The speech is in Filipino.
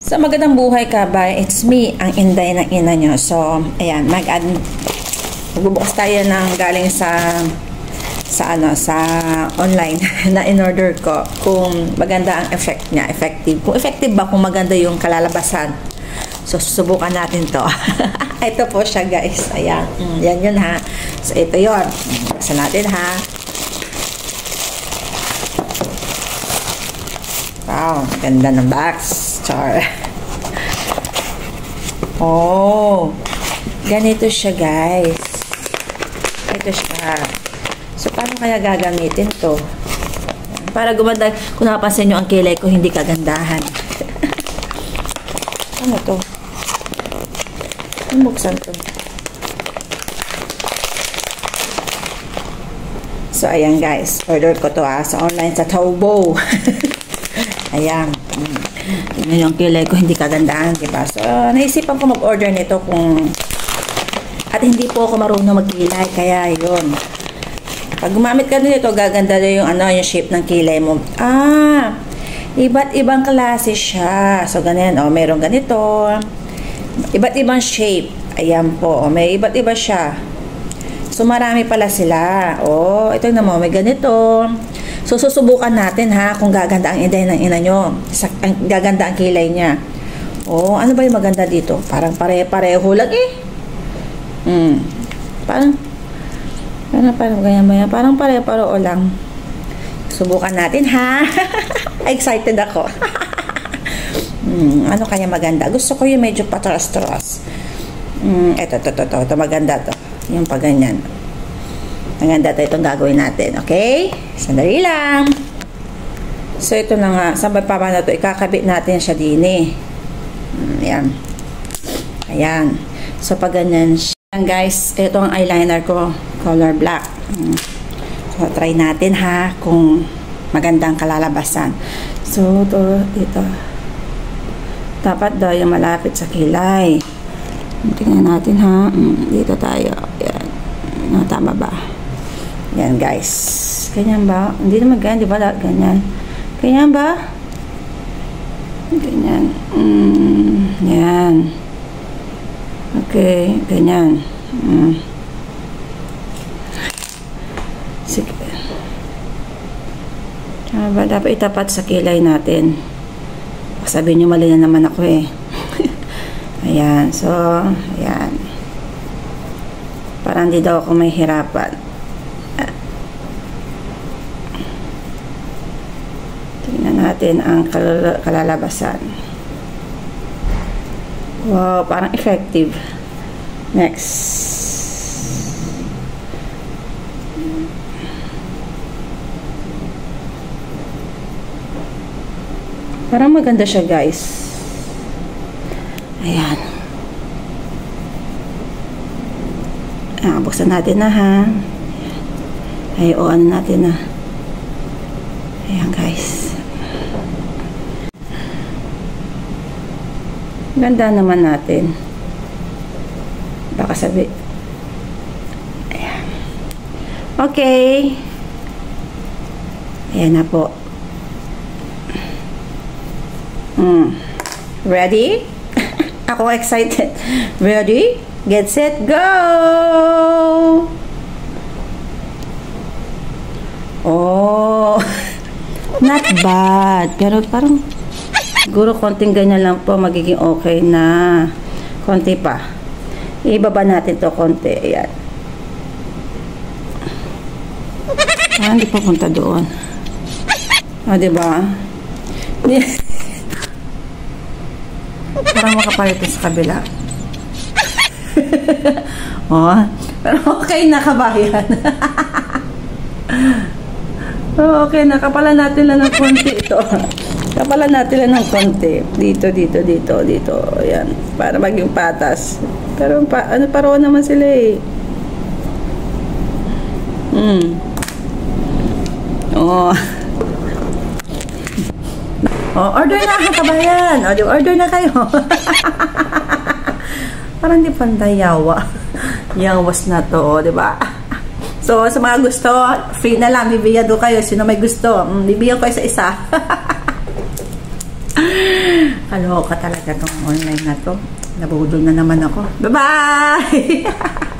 So, magandang buhay ka ba? It's me, ang Inday ng ina nyo. So, ayan, magbubukas tayo ng galing sa online na in-order ko kung maganda ang effect niya, effective. Kung effective ba, kung maganda yung kalalabasan. So, susubukan natin to. Ito po siya, guys. Ayan, yan yun ha. So, ito yun. Buksan natin ha. Wow, ganda ng box. Char. Oh, ganito siya, guys. Ito siya. So, paano kaya gagamitin to? Para gumanda, kung napapansin nyo ang kilay ko, hindi kagandahan. Ano to? Buksan to. So, ayan, guys. Order ko to sa online sa Taobao. Ayan. Tingnan yung kilay ko, hindi kagandahan, diba? So, naisipan ko mag-order nito at hindi po ako marunong magkilay, kaya yun. Pag gumamit ka nito, gaganda na yung shape ng kilay mo. Iba't ibang klase siya. So, ganyan, merong ganito. Iba't ibang shape. Ayan po, may iba't iba siya. So, marami pala sila. Ito naman, may ganito. So, susubukan natin ha kung gaganda ang inday ng ina nyo. Gaganda ang kilay niya. Ano ba yung maganda dito? Parang pare-pareho lang eh. Parang ganyan ba yan? Parang pare-pareho lang. Subukan natin ha. Excited ako. Ano kaya maganda? Gusto ko yung medyo patras-tras. Ito maganda to. Yung pag ganyan. Maganda ito itong gagawin natin. Okay? Sandali lang. So, ito na nga. Saan ba paano ito? Ikakabit natin siya din eh. Ayan. Ayan. So, pag ganyan siya. Guys, ito ang eyeliner ko. Color black. So, try natin ha kung magandang kalalabasan. So, ito. Dapat daw yung malapit sa kilay. Tingnan natin ha. Dito tayo. Ayan. Tama ba? Yan, guys. Ganyan ba? Hindi naman ganyan, di ba? Ganyan. Ganyan ba? Ganyan. Yan. Okay. Ganyan. Sige. Tama ba? Dapat itapat sa kilay natin. Sabihin nyo, mali na naman ako eh. Ayan. So, ayan. Parang hindi daw ako may hirapan. Tingnan natin ang kalalabasan. Wow, parang effective. Next. Parang maganda siya, guys. Ayan. Buksan natin na ha. Ano natin na. Ayan, guys. Ganda naman natin. Baka sabi. Ayan. Okay. Ayan na po. Ready? Ako excited. Ready? Get set, go! Not bad. Pero parang siguro konting ganyan lang po magiging okay na. Konti pa. Ibaba natin to konti. Ayan. Hindi pa punta doon. Diba? Parang makapalito sa kabila. Pero okay na, kabayan. Okay na, kapalan natin lang ng konti ito. Kapalan natin lang ng konti. Dito. Ayan. Para maging patas. Pero paroon naman sila eh. Order na kayo, kabayan. Order na kayo. Parang di pantay yawa. Yawas na to, di ba? So, sa mga gusto, free na lang. Bibigyan do kayo. Sino may gusto? Bibigyan ko isa-isa. Kaloka talaga tong online na to. Nabudol na naman ako. Bye-bye!